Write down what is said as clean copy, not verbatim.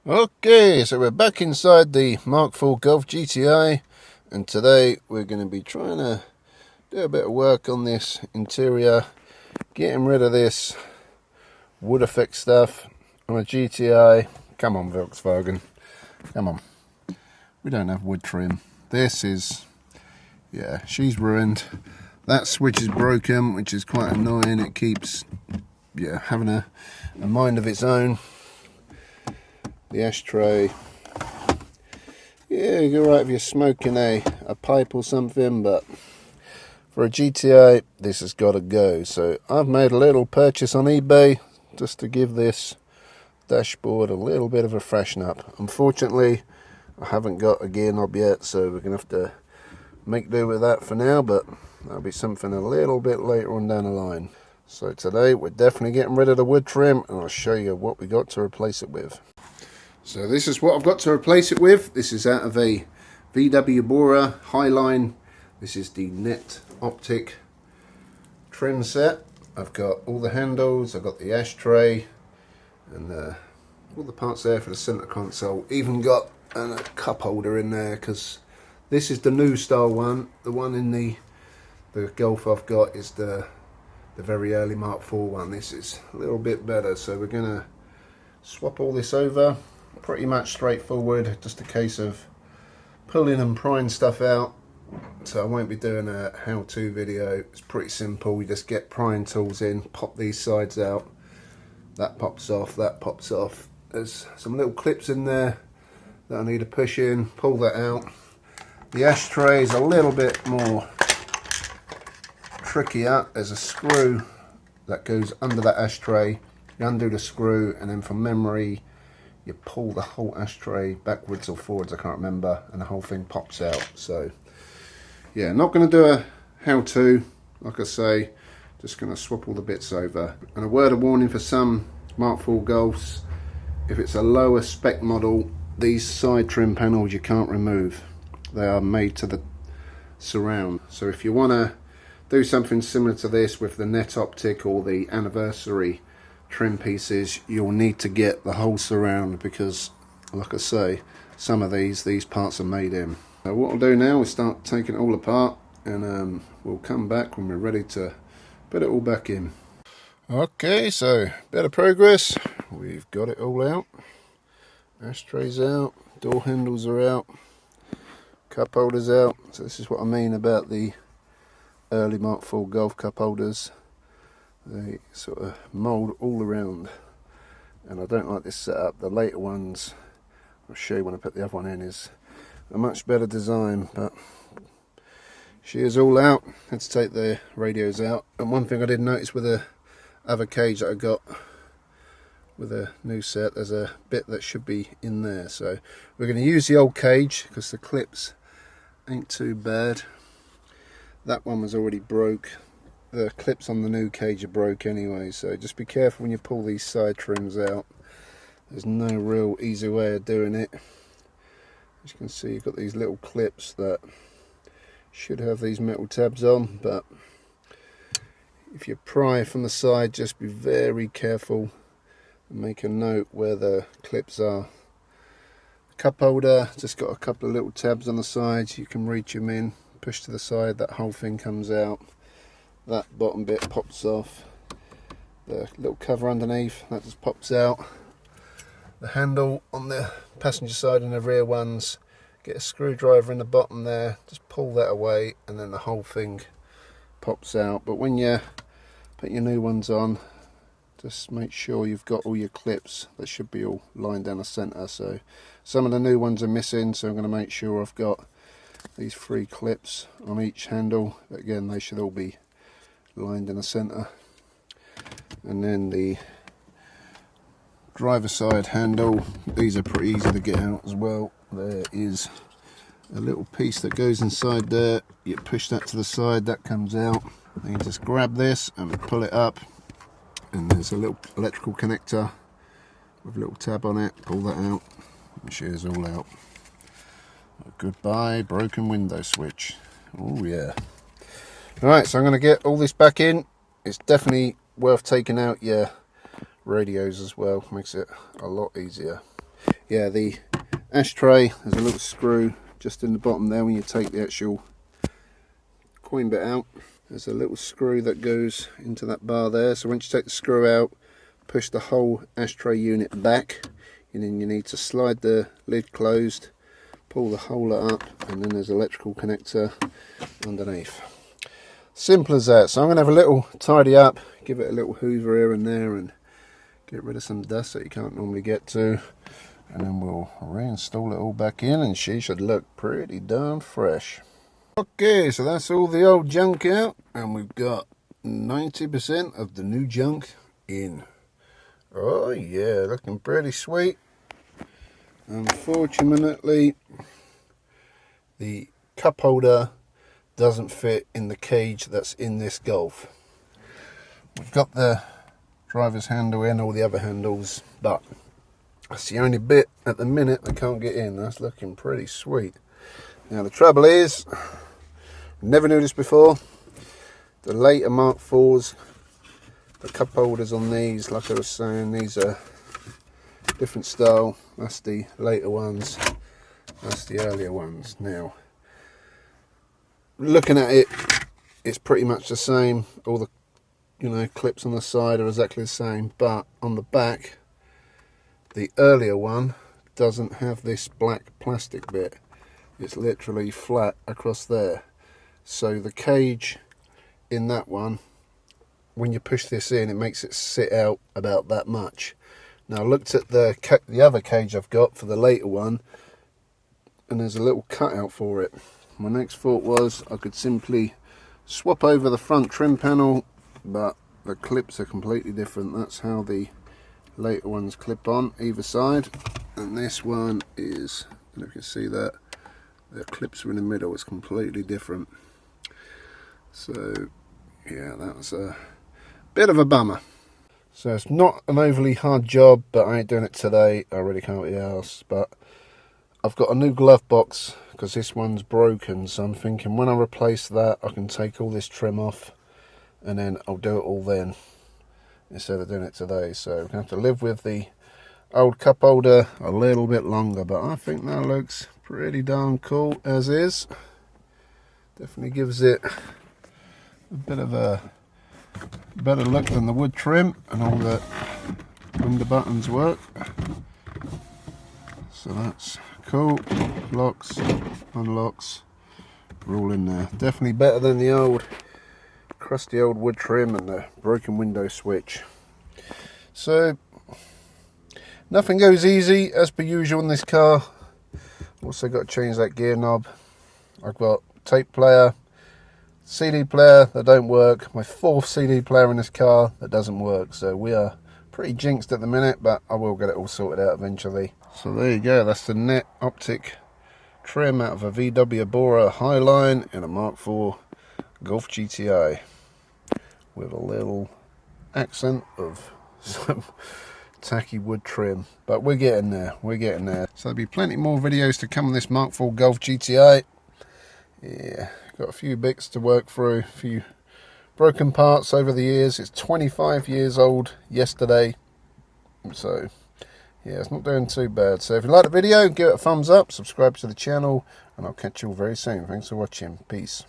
Okay, so we're back inside the Mk4 Golf GTI, and today we're going to be trying to do a bit of work on this interior, getting rid of this wood effect stuff on a GTI. Come on, Volkswagen, come on. We don't have wood trim. This is, yeah, she's ruined. That switch is broken, which is quite annoying. It keeps, yeah, having a mind of its own. The ashtray, yeah, you're right if you're smoking a pipe or something, but for a GTI this has got to go. So I've made a little purchase on eBay just to give this dashboard a little bit of a freshen up. Unfortunately I haven't got a gear knob yet, so we're gonna have to make do with that for now, but that'll be something a little bit later on down the line. So today we're definitely getting rid of the wood trim, and I'll show you what we got to replace it with. So this is what I've got to replace it with. This is out of a VW Bora Highline. This is the Net Optic trim set. I've got all the handles, I've got the ashtray, and all the parts there for the center console. Even got a cup holder in there, because this is the new style one. The one in the Golf I've got is the very early Mk4 one. This is a little bit better, so we're gonna swap all this over. Pretty much straightforward, just a case of pulling and prying stuff out. So I won't be doing a how-to video. It's pretty simple. We just get prying tools in, pop these sides out, that pops off, that pops off. There's some little clips in there that I need to push in, pull that out. The ashtray is a little bit more trickier. There's a screw that goes under that ashtray. You undo the screw, and then from memory you pull the whole ashtray backwards or forwards, I can't remember, and the whole thing pops out. So yeah, not going to do a how-to, like I say, just going to swap all the bits over. And a word of warning for some Mk4 Golfs: if it's a lower spec model, these side trim panels you can't remove. They are made to the surround. So if you want to do something similar to this with the Net Optic or the anniversary trim pieces, you'll need to get the whole surround, because like I say, some of these parts are made in. So what I'll do now is start taking it all apart, and we'll come back when we're ready to put it all back in. Okay, so bit of progress. We've got it all out. Ashtrays out, door handles are out, cup holders out. So this is what I mean about the early Mk4 Golf cup holders. They sort of mould all around, and I don't like this setup. The later ones, I'll show you when I put the other one in, is a much better design, but she is all out. Had to take the radios out. And one thing I did notice with the other cage that I got with a new set, there's a bit that should be in there. So we're going to use the old cage because the clips ain't too bad. That one was already broke. The clips on the new cage are broke anyway, so just be careful when you pull these side trims out. There's no real easy way of doing it. As you can see, you've got these little clips that should have these metal tabs on, but if you pry from the side, just be very careful and make a note where the clips are. The cup holder just got a couple of little tabs on the sides. You can reach them in, push to the side, that whole thing comes out. That bottom bit pops off. The little cover underneath, that just pops out. The handle on the passenger side and the rear ones, get a screwdriver in the bottom there, just pull that away, and then the whole thing pops out. But when you put your new ones on, just make sure you've got all your clips. That should be all lined down the centre. So some of the new ones are missing, so I'm going to make sure I've got these 3 clips on each handle. But again, they should all be lined in the center. And then the driver side handle, these are pretty easy to get out as well. There is a little piece that goes inside there. You push that to the side, that comes out. Then you just grab this and pull it up, and there's a little electrical connector with a little tab on it. Pull that out, and shears all out. Goodbye broken window switch. Oh yeah. Alright, so I'm going to get all this back in. It's definitely worth taking out your radios as well. Makes it a lot easier. yeah, the ashtray, there's a little screw just in the bottom there when you take the actual coin bit out. There's a little screw that goes into that bar there, so once you take the screw out, push the whole ashtray unit back, and then you need to slide the lid closed, pull the holder up, and then there's an electrical connector underneath. Simple as that. So I'm going to have a little tidy up, give it a little hoover here and there, and get rid of some dust that you can't normally get to, and then we'll reinstall it all back in, and she should look pretty darn fresh. Okay, so that's all the old junk out, and we've got 90% of the new junk in. Oh yeah, looking pretty sweet. Unfortunately, the cup holder doesn't fit in the cage that's in this Golf. We've got the driver's handle in, all the other handles, but that's the only bit at the minute I can't get in. That's looking pretty sweet. Now the trouble is, never knew this before, the later Mark IVs, the cup holders on these, like I was saying, these are different style. That's the later ones, that's the earlier ones. Now looking at it, it's pretty much the same. All the clips on the side are exactly the same, but on the back, the earlier one doesn't have this black plastic bit. It's literally flat across there. So the cage in that one, when you push this in, it makes it sit out about that much. Now I looked at the other cage I've got for the later one, and there's a little cutout for it. My next thought was I could simply swap over the front trim panel, but the clips are completely different. That's how the later ones clip on either side, and this one is, I don't know if you can see that, the clips are in the middle. It's completely different. So yeah, that was a bit of a bummer. So it's not an overly hard job, but I ain't doing it today. I really can't be arsed. But I've got a new glove box because this one's broken, so I'm thinking when I replace that I can take all this trim off and then I'll do it all then instead of doing it today. So we're going to have to live with the old cup holder a little bit longer, but I think that looks pretty darn cool as is. Definitely gives it a bit of a better look than the wood trim, and all the window buttons work. So that's cool. Locks, unlocks, are all in there. Definitely better than the old crusty old wood trim and the broken window switch. So nothing goes easy as per usual in this car. Also got to change that gear knob. I've got tape player, CD player that don't work, my fourth CD player in this car that doesn't work, so we are pretty jinxed at the minute, but I will get it all sorted out eventually. So there you go, that's the Net Optic trim out of a VW Bora Highline in a Mk4 Golf GTI with a little accent of some tacky wood trim, but we're getting there, we're getting there. So there'll be plenty more videos to come on this Mk4 Golf GTI. Yeah, got a few bits to work through, a few broken parts over the years. It's 25 years old yesterday, so yeah, it's not doing too bad. So if you like the video, give it a thumbs up, subscribe to the channel, and I'll catch you all very soon. Thanks for watching. Peace.